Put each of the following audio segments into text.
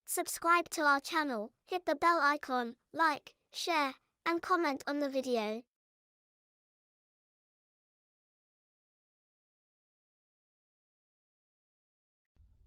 Subscribe to our channel, hit the bell icon, like, share, and comment on the video.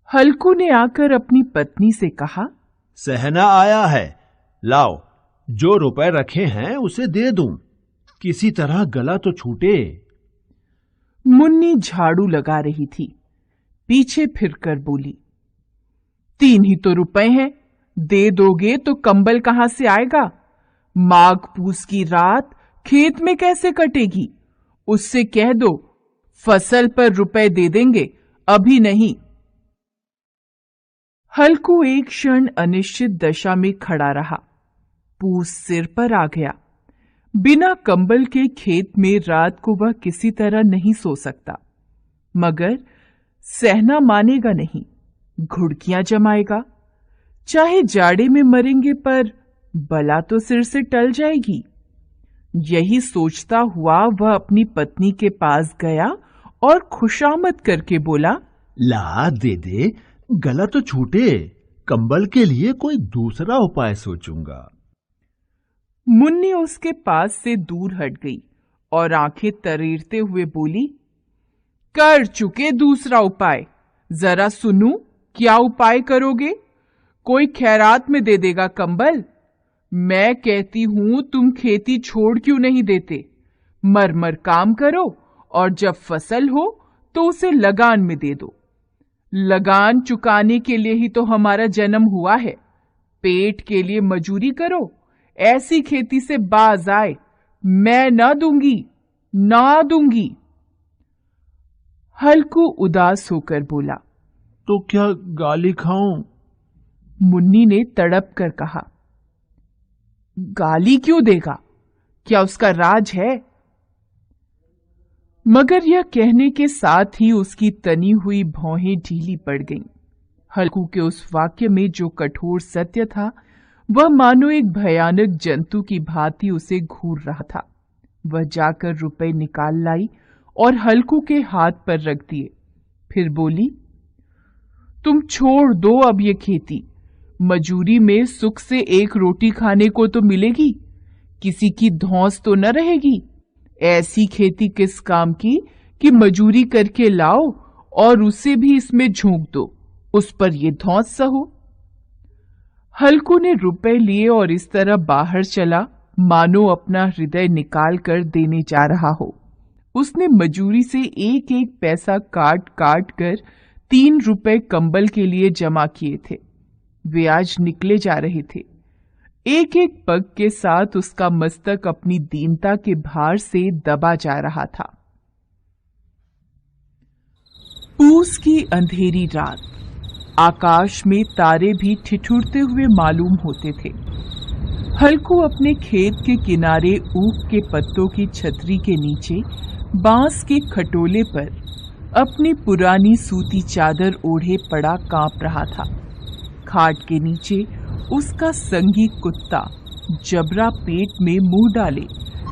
हल्कू ने आकर अपनी पत्नी से कहा, सहना आया है, लाओ, जो रुपए रखे हैं उसे दे दूं, किसी तरह गला तो छूटे। मुन्नी झाड़ू लगा रही थी, पीछे फिरकर बोली, 3 ही तो रुपए हैं, दे दोगे तो कंबल कहां से आएगा? माघ पूस की रात खेत में कैसे कटेगी? उससे कह दो, फसल पर रुपए दे देंगे, अभी नहीं। हल्कू एक क्षण अनिश्चित दशा में खड़ा रहा। पूस सिर पर आ गया। बिना कंबल के खेत में रात को वह किसी तरह नहीं सो सकता, मगर सहना मानेगा नहीं, घुड़कियां जमाएगा। चाहे जाड़े में मरेंगे पर बला तो सिर से टल जाएगी। यही सोचता हुआ वह अपनी पत्नी के पास गया और खुशामद करके बोला, ला दे दे, गला तो छूटे, कंबल के लिए कोई दूसरा उपाय सोचूंगा। मुन्नी उसके पास से दूर हट गई और आंखें तरेरते हुए बोली, कर चुके दूसरा उपाय, जरा सुनूं, क्या उपाय करोगे? कोई खैरात में दे देगा कंबल? मैं कहती हूं तुम खेती छोड़ क्यों नहीं देते? मर काम करो और जब फसल हो तो उसे लगान में दे दो। लगान चुकाने के लिए ही तो हमारा जन्म हुआ है। पेट के लिए मजूरी करो, ऐसी खेती से बाज आए, मैं ना दूंगी। हल्कू उदास होकर बोला, तो क्या गाली खाऊं? मुन्नी ने तड़प कर कहा, गाली क्यों देगा? क्या उसका राज है? मगर यह कहने के साथ ही उसकी तनी हुई भौहें ढीली पड़ गईं। हल्कू के उस वाक्य में जो कठोर सत्य था, वह मानो एक भयानक जंतु की भांति उसे घूर रहा था। वह जाकर रुपए निकाल लाई और हल्कू के हाथ पर रख दिए। फिर बोली, तुम छोड़ दो अब ये खेती। मजूरी में सुख से एक रोटी खाने को तो मिलेगी, किसी की धौंस तो न रहेगी। ऐसी खेती किस काम की कि मजूरी करके लाओ और उसे भी इसमें झोंक दो, उस पर ये धौंस सहो। हल्कू ने रुपए लिए और इस तरह बाहर चला मानो अपना हृदय निकाल कर देने जा रहा हो। उसने मजूरी से एक एक पैसा काट कर 3 रुपए कंबल के लिए जमा किए थे। वे आज निकले जा रहे थे। एक एक पग के साथ उसका मस्तक अपनी दीनता के भार से दबा जा रहा था। पूस की अंधेरी रात, आकाश में तारे भी ठिठुरते हुए मालूम होते थे। हल्कू अपने खेत के किनारे ऊख के पत्तों की छतरी के नीचे बांस के खटोले पर अपनी पुरानी सूती चादर ओढ़े पड़ा कांप रहा था। खाट के नीचे उसका संगी कुत्ता जबरा पेट में मुंह डाले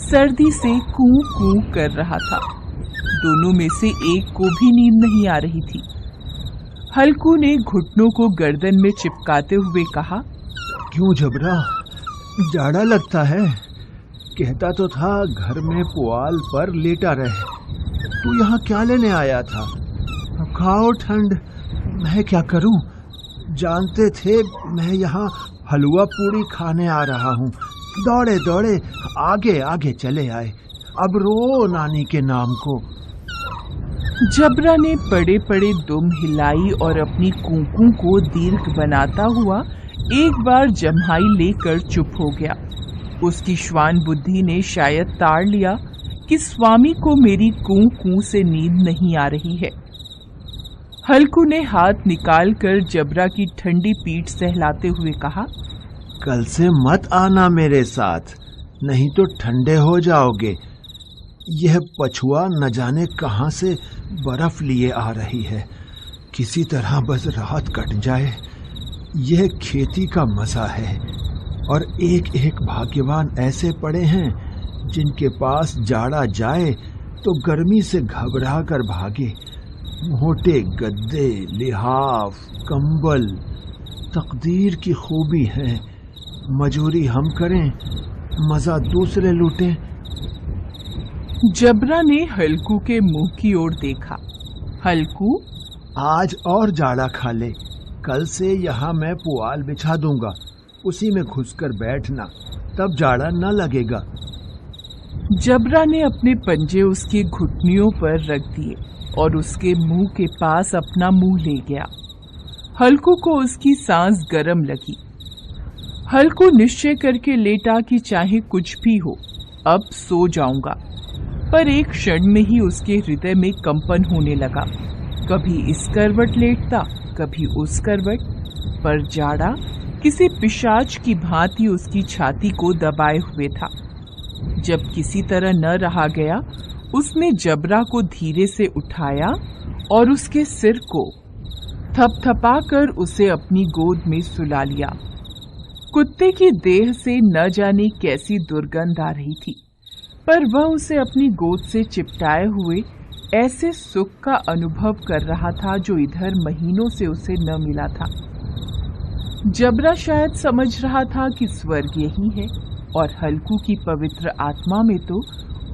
सर्दी से कूं कूं कर रहा था। दोनों में से एक को भी नींद नहीं आ रही थी। हल्कू ने घुटनों को गर्दन में चिपकाते हुए कहा, क्यों जबरा, जाड़ा लगता है? कहता तो था घर में पुआल पर लेटा रहे। तू यहाँ क्या लेने आया था? खाओ ठंड, मैं क्या करूं? जानते थे मैं यहाँ हलवा पूड़ी खाने आ रहा हूँ। दौड़े दौड़े आगे आगे चले आए, अब रो नानी के नाम को। जबरा ने पड़े पड़े दुम हिलाई और अपनी कूकू को दीर्घ बनाता हुआ एक बार जम्हाई लेकर चुप हो गया। उसकी श्वान बुद्धि ने शायद ताड़ लिया कि स्वामी को मेरी कूकू से नींद नहीं आ रही है। हल्कू ने हाथ निकालकर जबरा की ठंडी पीठ सहलाते हुए कहा, कल से मत आना मेरे साथ, नहीं तो ठंडे हो जाओगे। यह पछुआ न जाने कहां से बर्फ लिए आ रही है। किसी तरह बस रात कट जाए। यह खेती का मजा है और एक एक भाग्यवान ऐसे पड़े हैं जिनके पास जाड़ा जाए तो गर्मी से घबरा कर भागे। मोटे गद्दे, लिहाफ, कंबल, तकदीर की खूबी है, मजूरी हम करें, मजा दूसरे लूटें। जबरा ने हल्कू के मुंह की ओर देखा। हल्कू, आज और जाड़ा खा ले, कल से यहाँ मैं पुआल बिछा दूंगा, उसी में घुसकर बैठना, तब जाड़ा न लगेगा। जबरा ने अपने पंजे उसके घुटनियों पर रख दिए और उसके मुंह के पास अपना मुंह ले गया। हल्कू को उसकी सांस गर्म लगी। हल्कू निश्चय करके लेटा कि चाहे कुछ भी हो, अब सो जाऊंगा। पर एक क्षण में ही उसके हृदय में कंपन होने लगा। कभी इस करवट लेटता, कभी उस करवट, पर जाड़ा किसी पिशाच की भांति उसकी छाती को दबाए हुए था। जब किसी तरह न रहा गया, उसने जबरा को धीरे से उठाया और उसके सिर को थपथपाकर उसे अपनी गोद में सुला लिया। कुत्ते की देह से न जाने कैसी दुर्गंध आ रही थी, पर वह उसे अपनी गोद से चिपटाए हुए ऐसे सुख का अनुभव कर रहा था जो इधर महीनों से उसे न मिला था। जबरा शायद समझ रहा था कि स्वर्ग यही है, और हल्कू की पवित्र आत्मा में तो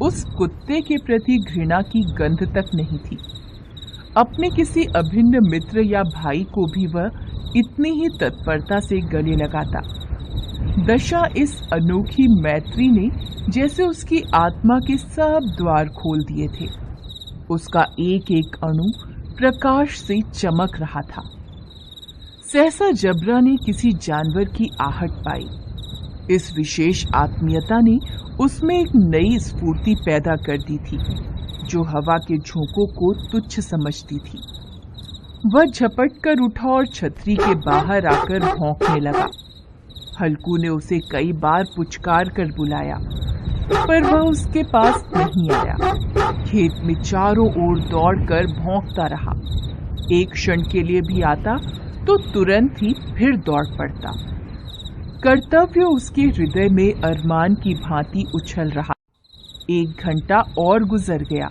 उस कुत्ते के प्रति घृणा की गंध तक नहीं थी। अपने किसी अभिन्न मित्र या भाई को भी वह इतनी ही तत्परता से गले लगाता। दशा इस अनोखी मैत्री ने जैसे उसकी आत्मा के सब द्वार खोल दिए थे। उसका एक एक अणु प्रकाश से चमक रहा था। सहसा जबरा ने किसी जानवर की आहट पाई। इस विशेष आत्मीयता ने उसमें एक नई स्फूर्ति पैदा कर दी थी, जो हवा के झोंकों को तुच्छ समझती थी। वह झपट कर उठा और छतरी के बाहर आकर भौंकने लगा। हल्कू ने उसे कई बार पुचकार कर बुलाया, पर वह उसके पास नहीं आया। खेत में चारों ओर दौड़कर भौंकता रहा। एक क्षण के लिए भी आता तो तुरंत ही फिर दौड़ पड़ता। कर्तव्य उसके हृदय में अरमान की भांति उछल रहा। 1 घंटा और गुजर गया।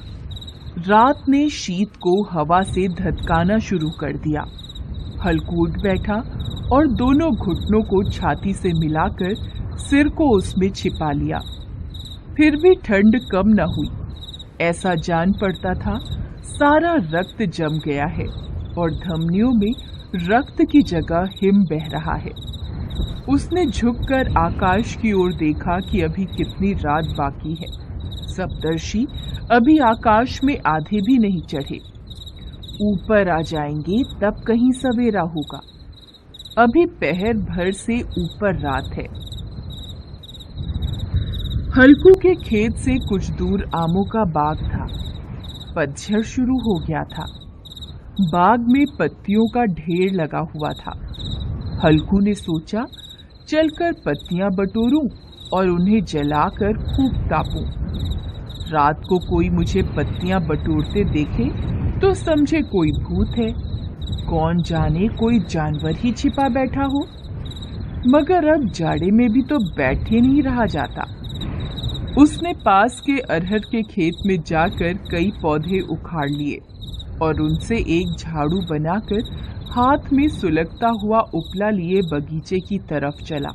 रात ने शीत को हवा से धधकाना शुरू कर दिया। हल्कू उठ बैठा और दोनों घुटनों को छाती से मिलाकर सिर को उसमें छिपा लिया। फिर भी ठंड कम न हुई। ऐसा जान पड़ता था सारा रक्त जम गया है और धमनियों में रक्त की जगह हिम बह रहा है। उसने झुककर आकाश की ओर देखा कि अभी कितनी रात बाकी है। सप्तर्षि अभी आकाश में आधे भी नहीं चढ़े। ऊपर आ जाएंगे तब कहीं सवेरा होगा। अभी पहर भर से ऊपर रात है। हल्कू के खेत से कुछ दूर आमों का बाग था। पतझड़ शुरू हो गया था। बाग में पत्तियों का ढेर लगा हुआ था। हल्कू ने सोचा, चलकर पत्तियां बटोरूं और उन्हें जलाकर खूब तापूं। रात को कोई मुझे पत्तियां बटोरते देखे तो समझे कोई भूत है। कौन जाने कोई जानवर ही छिपा बैठा हो। मगर अब जाड़े में भी तो बैठे नहीं रहा जाता। उसने पास के अरहर के खेत में जाकर कई पौधे उखाड़ लिए और उनसे एक झाड़ू बनाकर हाथ में सुलगता हुआ उपला लिए बगीचे की तरफ चला।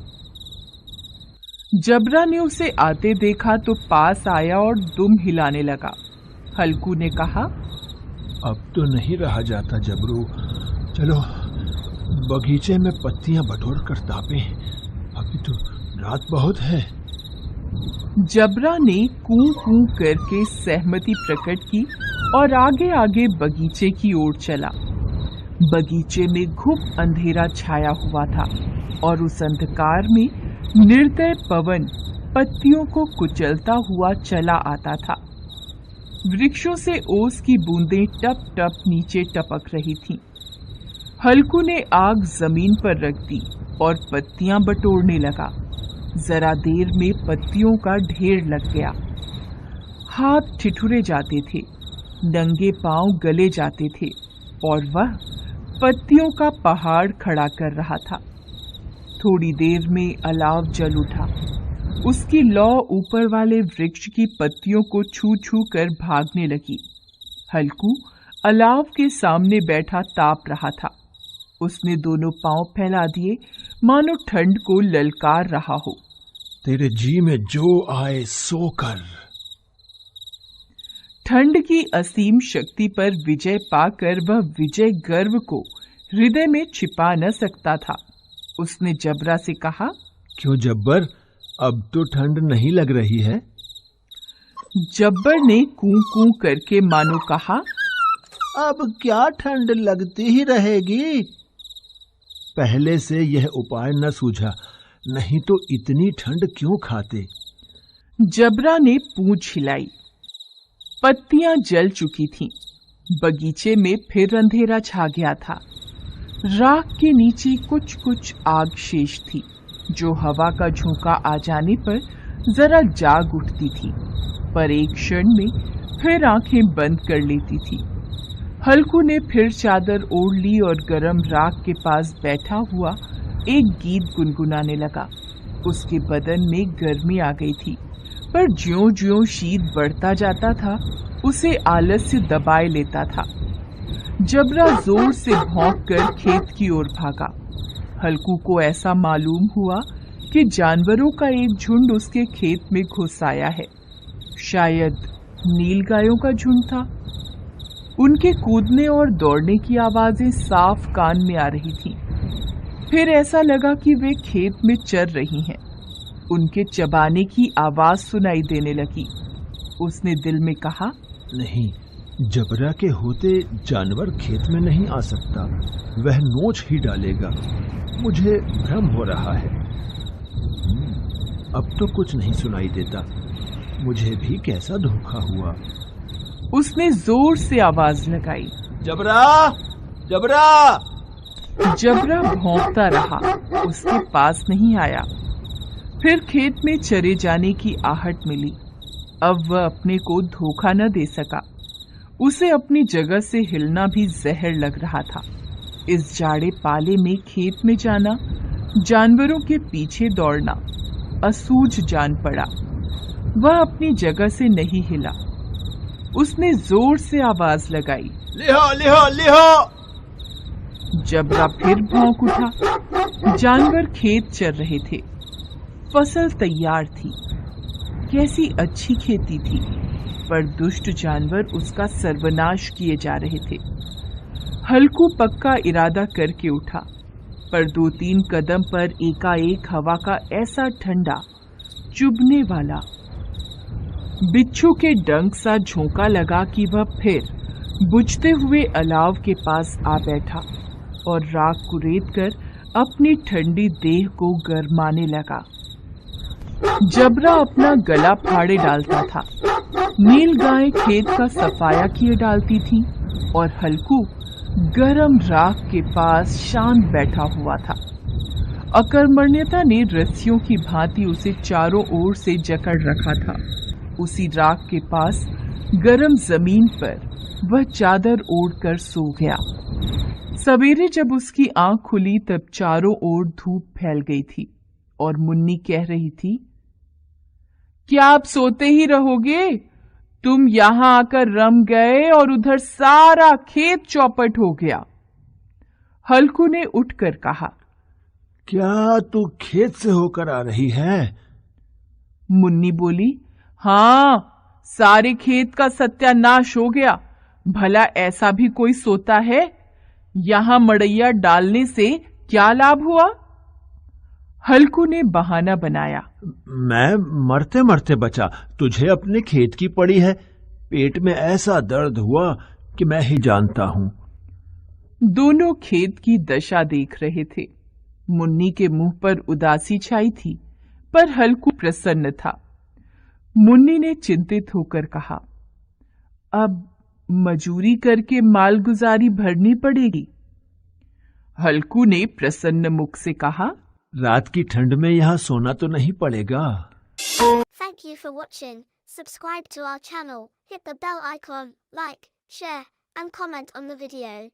जबरा ने उसे आते देखा तो पास आया और दुम हिलाने लगा। हल्कू ने कहा, अब तो नहीं रहा जाता जबरू, चलो बगीचे में पत्तियां बटोर कर तापें, अभी तो रात बहुत है। जबरा ने कूं कूं करके सहमति प्रकट की और आगे आगे बगीचे की ओर चला। बगीचे में घुप अंधेरा छाया हुआ था और उस अंधकार में निर्दय पवन पत्तियों को कुचलता हुआ चला आता था। वृक्षों से ओस की बूंदें टप टप नीचे टपक रही थीं। हल्कू ने आग जमीन पर रख दी और पत्तियां बटोरने लगा। जरा देर में पत्तियों का ढेर लग गया। हाथ ठिठुरे जाते थे, नंगे पांव गले जाते थे और वह पत्तियों का पहाड़ खड़ा कर रहा था। थोड़ी देर में अलाव जल उठा। उसकी लौ ऊपर वाले वृक्ष की पत्तियों को छू छू कर भागने लगी। हल्कू अलाव के सामने बैठा ताप रहा था। उसने दोनों पांव फैला दिए, मानो ठंड को ललकार रहा हो। तेरे जी में जो आए सो कर। ठंड की असीम शक्ति पर विजय पाकर वह विजय गर्व को हृदय में छिपा न सकता था। उसने जबरा से कहा, क्यों जब्बर, अब तो ठंड नहीं लग रही है? जब्बर ने कूं कूं करके मानो कहा, अब क्या ठंड लगती ही रहेगी। पहले से यह उपाय न सूझा, नहीं तो इतनी ठंड क्यों खाते। जबरा ने पूंछ हिलाई। पत्तियां जल चुकी थीं। बगीचे में फिर अंधेरा छा गया था। राख के नीचे कुछ कुछ आग शेष थी, जो हवा का झोंका आ जाने पर जरा जाग उठती थी, पर एक क्षण में फिर आंखें बंद कर लेती थी। हल्कू ने फिर चादर ओढ़ ली और गरम राख के पास बैठा हुआ एक गीत गुनगुनाने लगा। उसके बदन में गर्मी आ गई थी, पर ज्यों-ज्यों शीत बढ़ता जाता था, उसे आलस्य दबाए लेता था। जबरा जोर से भौंककर खेत की ओर भागा। हल्कू को ऐसा मालूम हुआ कि जानवरों का एक झुंड उसके खेत में घुस आया है। शायद नीलगायों का झुंड था। उनके कूदने और दौड़ने की आवाजें साफ कान में आ रही थीं। फिर ऐसा लगा कि वे खेत में चर रही हैं। उनके चबाने की आवाज सुनाई देने लगी। उसने दिल में कहा, नहीं, जबरा के होते जानवर खेत में नहीं आ सकता। वह नोच ही डालेगा। मुझे भ्रम हो रहा है। अब तो कुछ नहीं सुनाई देता। मुझे भी कैसा धोखा हुआ। उसने जोर से आवाज लगाई, जबरा, जबरा। जबरा भौंकता रहा, उसके पास नहीं आया। फिर खेत में चरे जाने की आहट मिली। अब वह अपने को धोखा न दे सका। उसे अपनी जगह से हिलना भी जहर लग रहा था। इस जाड़े पाले में खेत में जाना, जानवरों के पीछे दौड़ना असूझ जान पड़ा। वह अपनी जगह से नहीं हिला। उसने जोर से आवाज लगाई, लिहो, लिहो, लिहो। जबरा फिर भौंक उठा। जानवर खेत चर रहे थे। फसल तैयार थी। कैसी अच्छी खेती थी, पर दुष्ट जानवर उसका सर्वनाश किए जा रहे थे। हल्कू पक्का इरादा करके उठा, पर 2-3 कदम पर एकाएक हवा का ऐसा ठंडा, चुभने वाला, बिच्छू के डंक सा झोंका लगा कि वह फिर बुझते हुए अलाव के पास आ बैठा और राख कुरेद कर अपनी ठंडी देह को गरमाने लगा। जबरा अपना गला फाड़े डालता था। नील गाय खेत का सफाया किए डालती थी और हल्कू गरम राख के पास शांत बैठा हुआ था। अकर्मण्यता ने रस्सियों की भांति उसे चारों ओर से जकड़ रखा था। उसी राख के पास गरम जमीन पर वह चादर ओढ़कर सो गया। सवेरे जब उसकी आंख खुली तब चारों ओर धूप फैल गई थी और मुन्नी कह रही थी, क्या आप सोते ही रहोगे? तुम यहां आकर रम गए और उधर सारा खेत चौपट हो गया। हल्कू ने उठकर कहा, क्या तू खेत से होकर आ रही है? मुन्नी बोली, हां, सारे खेत का सत्यानाश हो गया। भला ऐसा भी कोई सोता है? यहां मड़ैया डालने से क्या लाभ हुआ? हल्कू ने बहाना बनाया, मैं मरते मरते बचा। तुझे अपने खेत की पड़ी है। पेट में ऐसा दर्द हुआ कि मैं ही जानता हूं। दोनों खेत की दशा देख रहे थे। मुन्नी के मुंह पर उदासी छाई थी, पर हल्कू प्रसन्न था। मुन्नी ने चिंतित होकर कहा, अब मजूरी करके मालगुजारी भरनी पड़ेगी। हल्कू ने प्रसन्न मुख से कहा, रात की ठंड में यहाँ सोना तो नहीं पड़ेगा। Thank you for watching. Subscribe to our channel, hit the bell icon, like, share, and comment on the video.